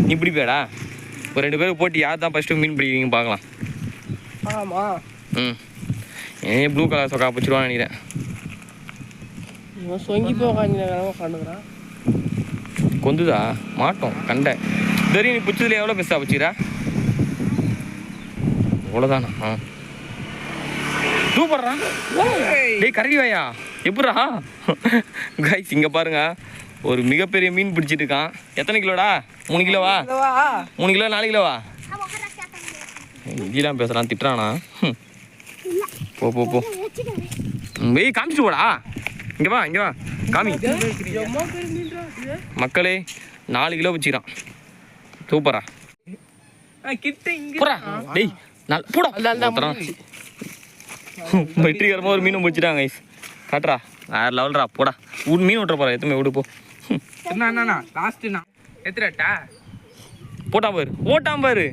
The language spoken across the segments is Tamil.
நீ பிடிப்பியாடா? ஒரு 2 பேருக்கு போட்டி யார் தான் ஃபஸ்ட்டு மீன் பிடிக்கிறீங்க பார்க்கலாம். ஆமாம். ம் ஏன் ப்ளூ கலர் சொக்கா பிடிச்சிருவான்னு நினைக்கிறேன். இவன் சொங்கி போய் உட்காந்துக்கிறான். கொந்துதா மாட்டோம் கண்டை தெரியும். நீ பிடிச்சதுல எவ்வளோ பெருசாக பிடிச்சிக்கிறா? அவ்வளோதானா? ஆ சூப்பர்ரா. டேய் கரடி வாயா எப்படா? கைஸ் இங்கே பாருங்க, ஒரு மிகப்பெரிய மீன் பிடிச்சிட்டு இருக்கான். எத்தனை கிலோடா? 3 கிலோவா? 3 கிலோ 4 கிலோவா? இதெல்லாம் பேசுகிறான், திட்டுறானா? போ போ போ வெய் காமிச்சிட்டு போடா. இங்கே வா இங்கே வா காமி. மக்களே 4 கிலோ பிடிச்சிக்கிறான். சூப்பரா போடா. டேய் போடா. வெற்றிகரமாக ஒரு மீனும் பிடிச்சிட்டாங்க கைஸ். காட்டுறா வேறு லெவல்ரா. போடா மீன் விட்டுற போகிறா. எத்தனை விடு போ. போட்டான் பாரு ஓட்டான் பாரு.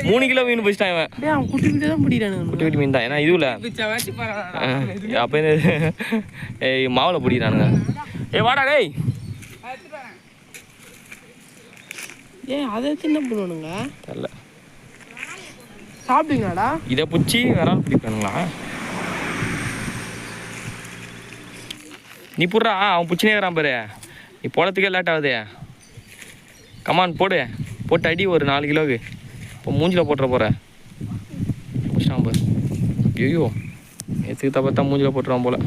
3 கிலோ மீன் பிடிச்சிட்டான் இவன். குட்டி தான் பிடிக்கிறானு. குட்டி குட்டி மீன் தான். ஏன்னா இதுல அப்போ ஏய் மாவில் பிடிக்கிறானுங்க. ஏய் வாடா டேய். அதை வச்சு என்ன பண்ணுவானுங்க தெரியல. சாப்பிடுங்களாடா? இதை பிடிச்சி வேற பிடிப்பானுங்களா? நீ புடுறா. அவன் பிடிச்சினே இருக்கிறான் பாரு. நீ போடுறதுக்கே லேட் ஆகுது. கமான் போடு. போட்டு அடி ஒரு 4 கிலோவுக்கு. இப்போ மூஞ்சில் போட்டுற போகிற. பிடிச்சிட்டான் பாரு. ஐயோ எதுக்கு தப்பத்தான் மூஞ்சில் போட்டுறான் போல்.